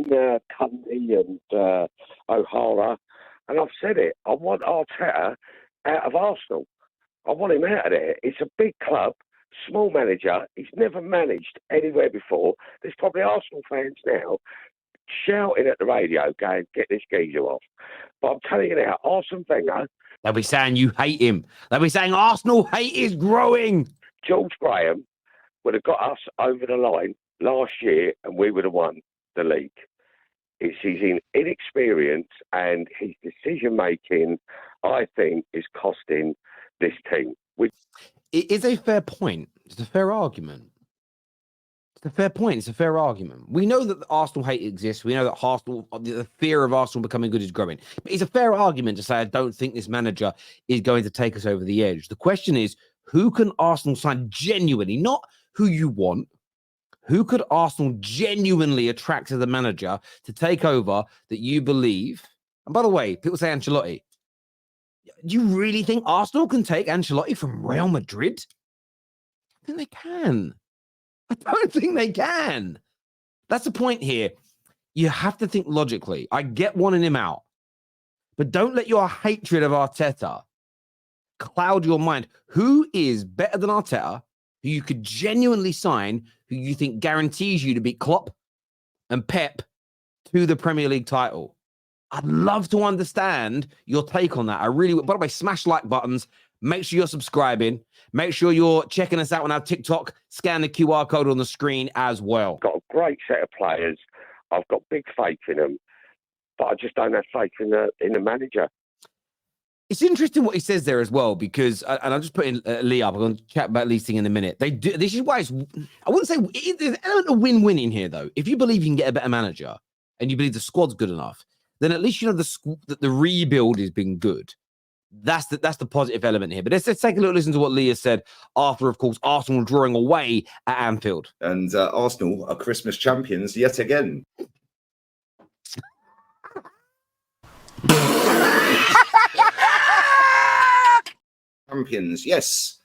between Cundy and O'Hara, and I've said it. I want Arteta out of Arsenal. I want him out of there. It's a big club, small manager. He's never managed anywhere before. There's probably Arsenal fans now shouting at the radio, going, "Get this geezer off." But I'm telling you now, Arsene Wenger. They'll be saying you hate him. They'll be saying Arsenal hate is growing. George Graham would have got us over the line last year, and we would have won the league. It's his inexperience and his decision making, I think, is costing this team. It is a fair point. It's a fair argument. It's a fair point. It's a fair argument. We know that the Arsenal hate exists. We know that Arsenal, the fear of Arsenal becoming good is growing. But it's a fair argument to say, I don't think this manager is going to take us over the edge. The question is, who can Arsenal sign genuinely, not who you want? Who could Arsenal genuinely attract as a manager to take over that you believe? And by the way, people say Ancelotti. Do you really think Arsenal can take Ancelotti from Real Madrid? I think they can. I don't think they can. That's the point here. You have to think logically. I get wanting him out, but don't let your hatred of Arteta cloud your mind. Who is better than Arteta, who you could genuinely sign, who you think guarantees you to beat Klopp and Pep to the Premier League title? I'd love to understand your take on that. I really would. By the way, smash like buttons. Make sure you're subscribing. Make sure you're checking us out on our TikTok. Scan the QR code on the screen as well. Got a great set of players. I've got big faith in them, but I just don't have faith in the manager. It's interesting what he says there as well, because, and I'll just put in Lee up. I'm going to chat about leasing in a minute. They do. This is why I wouldn't say there's an element of win-win in here, though. If you believe you can get a better manager and you believe the squad's good enough, then at least you know that the rebuild has been good. That's the positive element here. But let's take a little listen to what Lee has said after, of course, Arsenal drawing away at Anfield. And Arsenal are Christmas champions yet again. Champions, yes.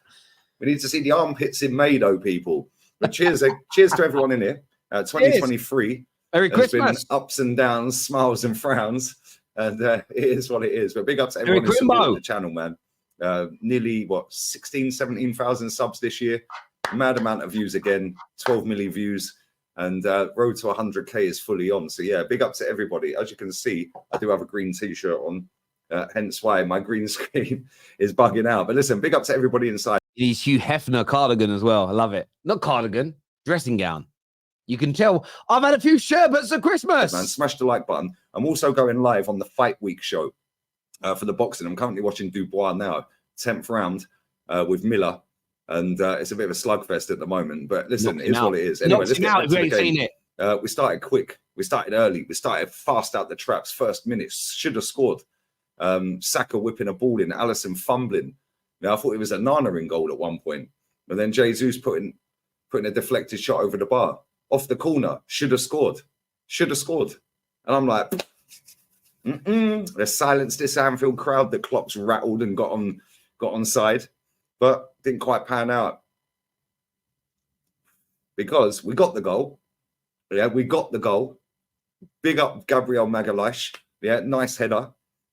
We need to see the armpits in May, though, people. But cheers to everyone in here. 2023. Merry Christmas. Been ups and downs, smiles and frowns. And it is what it is. But big up to everyone who supported the channel, man. Nearly, 17,000 subs this year. Mad amount of views again. 12 million views. And road to 100K is fully on. So, yeah, big up to everybody. As you can see, I do have a green T-shirt on. Hence why my green screen is bugging out. But listen, big up to everybody inside. He's Hugh Hefner cardigan as well. I love it. Not cardigan, dressing gown. You can tell I've had a few sherbets at Christmas. Man, smash the like button. I'm also going live on the Fight Week show for the boxing. I'm currently watching Dubois now, 10th round with Miller. And it's a bit of a slugfest at the moment. But listen, it's what it is. Anyway, let's get back to the game. We started quick. We started early. We started fast out the traps. First minute, should have scored. Saka whipping a ball in, Alisson fumbling. Now I thought it was a Nana in goal at one point, but then Jesus putting a deflected shot over the bar off the corner. Should have scored. And I'm like, let's silence this Anfield crowd. The clocks rattled and got on side, but didn't quite pan out because we got the goal. Yeah, we got the goal. Big up Gabriel Magalhaes. Yeah, nice header.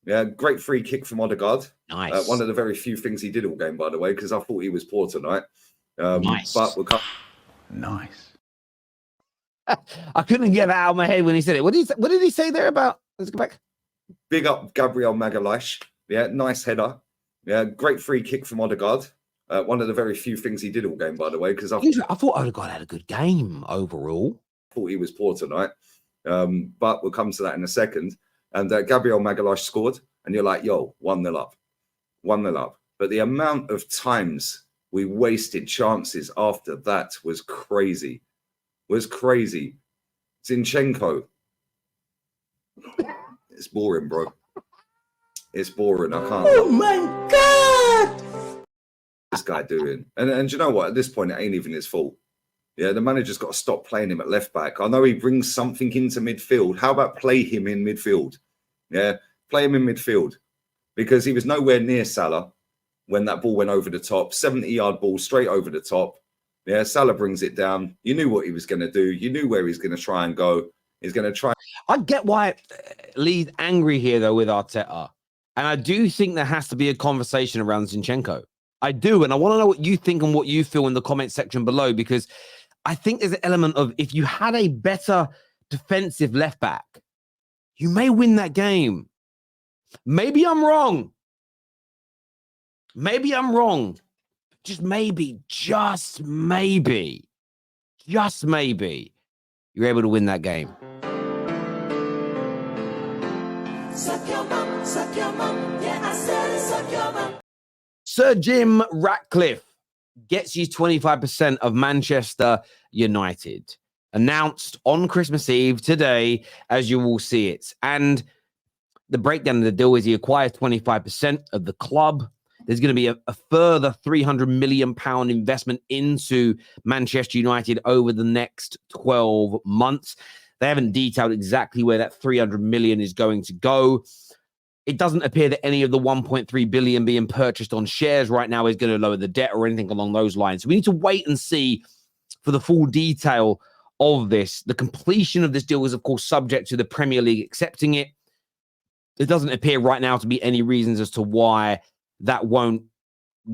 Yeah, great free kick from Odegaard. Nice. One of the very few things he did all game, by the way, because I thought he was poor tonight. Nice. But we'll come. Nice. I couldn't get that out of my head when he said it. What did he say there about? Let's go back. Big up Gabriel Magalhaes. Yeah, nice header. Yeah, great free kick from Odegaard. One of the very few things he did all game, by the way, because I thought Odegaard had a good game overall. Thought he was poor tonight. But we'll come to that in a second. And Gabriel Magalhaes scored, and you're like, yo, 1-0 up. 1-0 up. But the amount of times we wasted chances after that was crazy. Zinchenko. It's boring, bro. It's boring. I can't. Oh, my God! This guy doing. And you know what? At this point, it ain't even his fault. Yeah, the manager's got to stop playing him at left back. I know he brings something into midfield. How about play him in midfield? Yeah, play him in midfield because he was nowhere near Salah when that ball went over the top. 70-yard ball straight over the top. Yeah, Salah brings it down. You knew what he was going to do. You knew where he's going to try and go. He's going to try. I get why Lee's angry here, though, with Arteta. And I do think there has to be a conversation around Zinchenko. I do. And I want to know what you think and what you feel in the comment section below, because I think there's an element of, if you had a better defensive left back, you may win that game. Maybe I'm wrong. Maybe I'm wrong. Just maybe, just maybe, you're able to win that game. Suck your mum, yeah, I said it, suck your mum. Sir Jim Ratcliffe gets you 25% of Manchester United. Announced on Christmas Eve today, as you will see it. And the breakdown of the deal is he acquires 25% of the club. There's going to be a further £300 million investment into Manchester United over the next 12 months. They haven't detailed exactly where that 300 million is going to go. It doesn't appear that any of the 1.3 billion being purchased on shares right now is going to lower the debt or anything along those lines. So we need to wait and see for the full detail of this. The completion of this deal is, of course, subject to the Premier League accepting it. There doesn't appear right now to be any reasons as to why that won't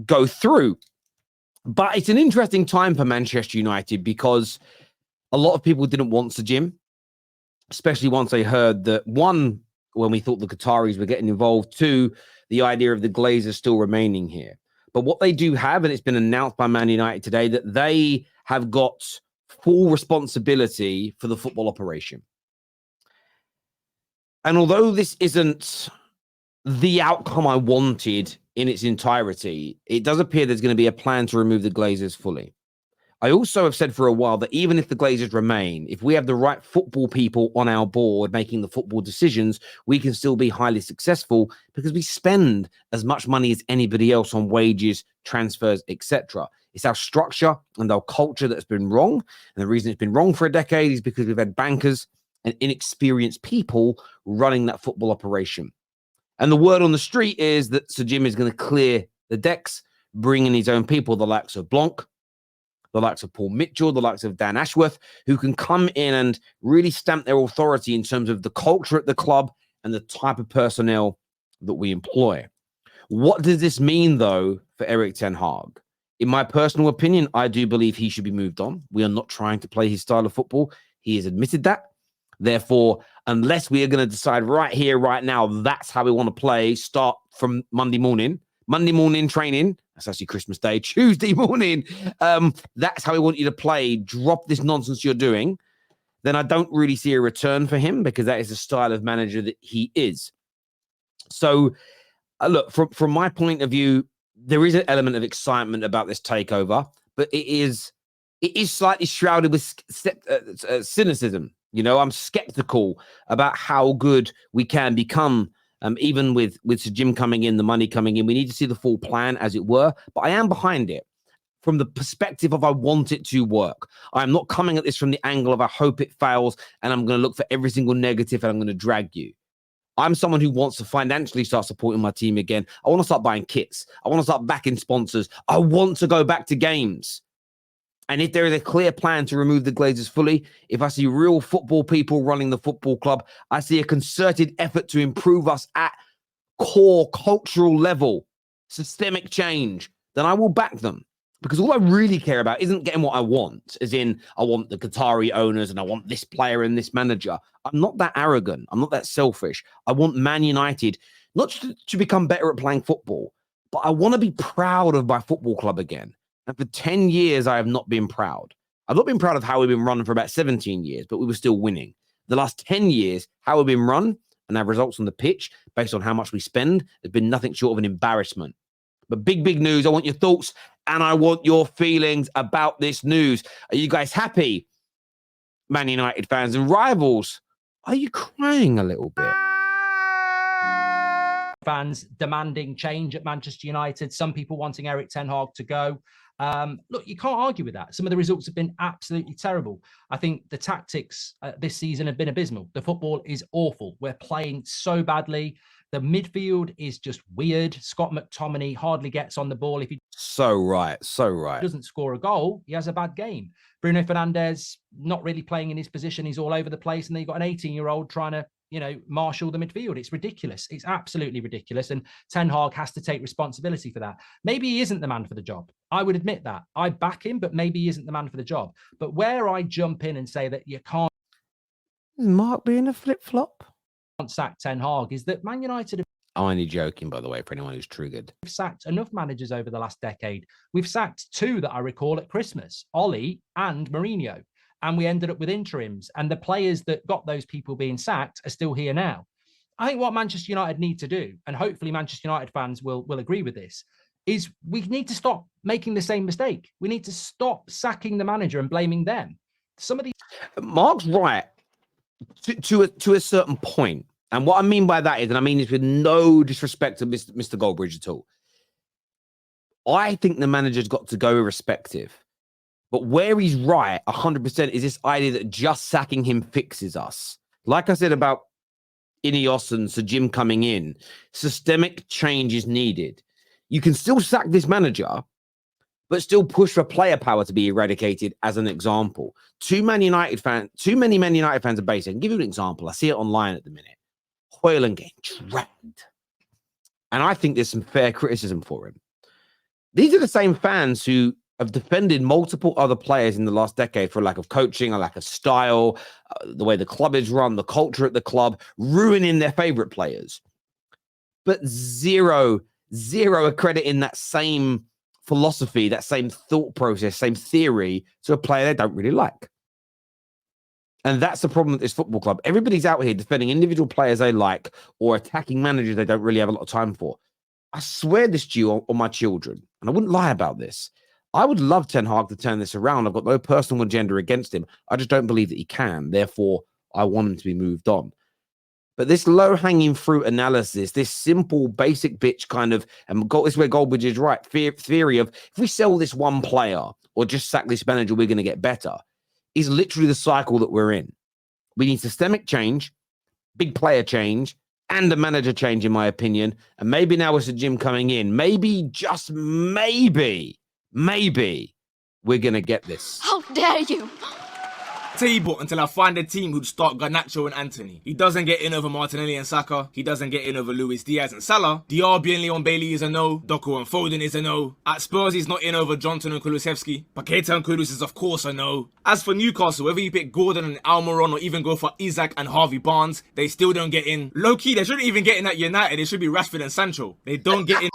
go through. But it's an interesting time for Manchester United because a lot of people didn't want Sir Jim, especially once they heard that, one, when we thought the Qataris were getting involved, two, the idea of the Glazer still remaining here. But what they do have, and it's been announced by Man United today, that they have got full responsibility for the football operation. And although this isn't the outcome I wanted in its entirety, it does appear there's going to be a plan to remove the Glazers fully. I also have said for a while that even if the Glazers remain, if we have the right football people on our board making the football decisions, we can still be highly successful because we spend as much money as anybody else on wages, transfers, etc. It's our structure and our culture that's been wrong. And the reason it's been wrong for a decade is because we've had bankers and inexperienced people running that football operation. And the word on the street is that Sir Jim is going to clear the decks, bring in his own people, the likes of Blanc, the likes of Paul Mitchell, the likes of Dan Ashworth, who can come in and really stamp their authority in terms of the culture at the club and the type of personnel that we employ. What does this mean, though, for Erik ten Hag? In my personal opinion, I do believe he should be moved on. We are not trying to play his style of football. He has admitted that. Therefore, unless we are going to decide right here, right now, that's how we want to play, start from Monday morning training, that's actually Christmas Day, Tuesday morning, that's how we want you to play, drop this nonsense you're doing, then I don't really see a return for him because that is the style of manager that he is. So, look, from my point of view, there is an element of excitement about this takeover, but it is slightly shrouded with cynicism. You know, I'm skeptical about how good we can become, even with Sir Jim coming in, the money coming in. We need to see the full plan, as it were. But I am behind it from the perspective of I want it to work. I'm not coming at this from the angle of I hope it fails and I'm going to look for every single negative and I'm going to drag you. I'm someone who wants to financially start supporting my team again. I want to start buying kits. I want to start backing sponsors. I want to go back to games. And if there is a clear plan to remove the Glazers fully, if I see real football people running the football club, I see a concerted effort to improve us at core cultural level, systemic change, then I will back them. Because all I really care about isn't getting what I want, as in I want the Qatari owners and I want this player and this manager. I'm not that arrogant. I'm not that selfish. I want Man United not to become better at playing football, but I want to be proud of my football club again. And for 10 years, I have not been proud. I've not been proud of how we've been running for about 17 years, but we were still winning. The last 10 years, how we've been run and our results on the pitch, based on how much we spend, has been nothing short of an embarrassment. But big news. I want your thoughts and I want your feelings about this news. Are you guys happy, Man United fans and rivals? Are you crying a little bit? Fans demanding change at Manchester United, some people wanting Erik ten Hag to go. Look, you can't argue with that. Some of the results have been absolutely terrible. I think the tactics this season have been abysmal. The football is awful. We're playing so badly. The midfield is just weird. Scott McTominay hardly gets on the ball. So right, so right. Doesn't score a goal, he has a bad game. Bruno Fernandes not really playing in his position. He's all over the place. And then you've got an 18-year-old trying to, marshal the midfield. It's ridiculous. It's absolutely ridiculous. And Ten Hag has to take responsibility for that. Maybe he isn't the man for the job. I would admit that. I back him, but maybe he isn't the man for the job. But where I jump in and say that you can't Is Mark being a flip-flop? sack Ten Hag is that Man United I'm only joking, by the way, for anyone who's triggered. We've sacked enough managers over the last decade. We've sacked 2 that I recall at Christmas, Ollie and Mourinho. And we ended up with interims. And the players that got those people being sacked are still here now. I think what Manchester United need to do, and hopefully Manchester United fans will agree with this, is we need to stop making the same mistake. We need to stop sacking the manager and blaming them. Some of these... Mark's right to a certain point. And what I mean by that is, and I mean this with no disrespect to Mr. Goldbridge at all, I think the manager's got to go irrespective. But where he's right, 100%, is this idea that just sacking him fixes us. Like I said about INEOS and Sir Jim coming in, systemic change is needed. You can still sack this manager, but still push for player power to be eradicated, as an example. Too many Man United fans are based. I can give you an example. I see it online at the minute. Hoyland getting dragged. And I think there's some fair criticism for him. These are the same fans who have defended multiple other players in the last decade for a lack of coaching, a lack of style, the way the club is run, the culture at the club, ruining their favorite players. But zero accrediting that same philosophy, that same thought process, same theory to a player they don't really like. And that's the problem with this football club. Everybody's out here defending individual players they like or attacking managers they don't really have a lot of time for. I swear this to you on my children, and I wouldn't lie about this. I would love Ten Hag to turn this around. I've got no personal agenda against him. I just don't believe that he can. Therefore, I want him to be moved on. But this low-hanging fruit analysis, this simple, basic bitch kind of, and this is where Goldbridge is right, theory of if we sell this one player or just sack this manager, we're going to get better, is literally the cycle that we're in. We need systemic change, big player change, and a manager change, in my opinion. And maybe now with Sir Jim coming in, maybe, just maybe, we're going to get this. How dare you! Table until I find a team who'd start Garnacho and Anthony. He doesn't get in over Martinelli and Saka. He doesn't get in over Luis Diaz and Salah. Diaby and Leon Bailey is a no. Doku and Foden is a no. At Spurs, he's not in over Johnson and Kulusevski. Paqueta and Kudus is of course a no. As for Newcastle, whether you pick Gordon and Almiron or even go for Isaac and Harvey Barnes, they still don't get in. Low-key, they shouldn't even get in at United. It should be Rashford and Sancho. They don't get in.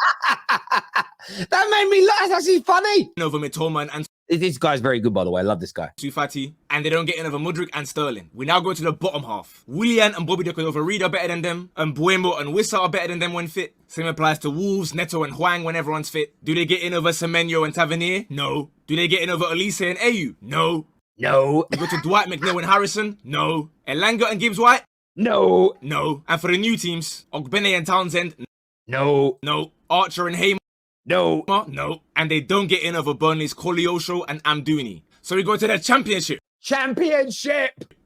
That made me laugh. That's actually funny. Over Mitoma and This guy's very good, by the way. I love this guy. Fati, and they don't get in over Mudryk and Sterling. We now go to the bottom half. Willian and Bobby Decordova-Reid are better than them, and Buemo and Wissa are better than them when fit. Same applies to Wolves, Neto and Hwang when everyone's fit. Do they get in over Semenyo and Tavernier? No. Do they get in over Elise and Ayew? No. No. You go to Dwight, McNeil and Harrison? No. Elanga and Gibbs-White? No. No. And for the new teams, Ogbene and Townsend? No. No. Archer and Hamer? No. No. And they don't get in over Burnley's Koleosho and Amdouni. So we go to the Championship.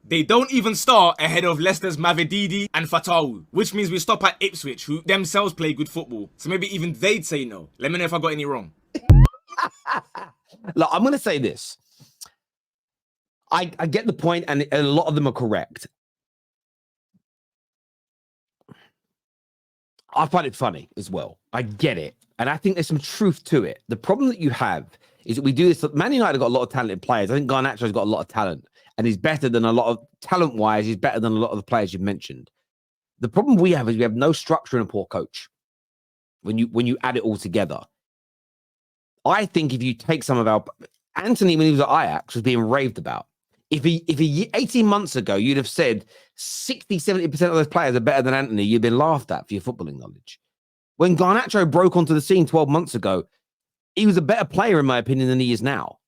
They don't even start ahead of Leicester's Mavididi and Fatawu, which means we stop at Ipswich, who themselves play good football. So maybe even they'd say no. Let me know if I got any wrong. Look, I'm going to say this. I get the point, and a lot of them are correct. I find it funny as well. I get it. And I think there's some truth to it. The problem that you have is that we do this. Man United have got a lot of talented players. I think Garnacho's got a lot of talent. And he's better than a lot of, talent-wise, he's better than a lot of the players you've mentioned. The problem we have is we have no structure and a poor coach when you add it all together. I think if you take some of our... Anthony, when he was at Ajax, was being raved about. If he 18 months ago, you'd have said 60, 70% of those players are better than Anthony, you'd been laughed at for your footballing knowledge. When Garnacho broke onto the scene 12 months ago, he was a better player, in my opinion, than he is now.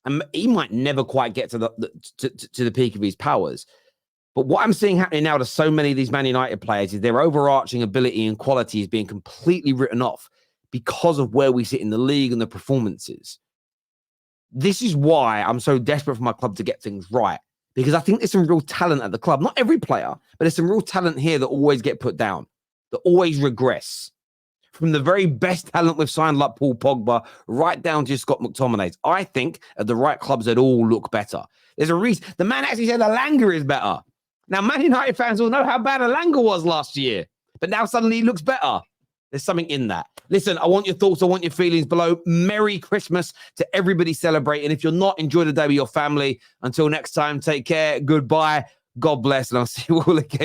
And he might never quite get to the peak of his powers. But what I'm seeing happening now to so many of these Man United players is their overarching ability and quality is being completely written off because of where we sit in the league and the performances. This is why I'm so desperate for my club to get things right, because I think there's some real talent at the club. Not every player, but there's some real talent here that always get put down, that always regress. from the very best talent we've signed like Paul Pogba right down to Scott McTominay. I think at the right clubs, they'd all look better. There's a reason. The man actually said Alanga is better. Now, Man United fans will know how bad Alanga was last year, but now suddenly he looks better. There's something in that. Listen, I want your thoughts. I want your feelings below. Merry Christmas to everybody celebrating. If you're not, enjoy the day with your family. Until next time, take care. Goodbye. God bless. And I'll see you all again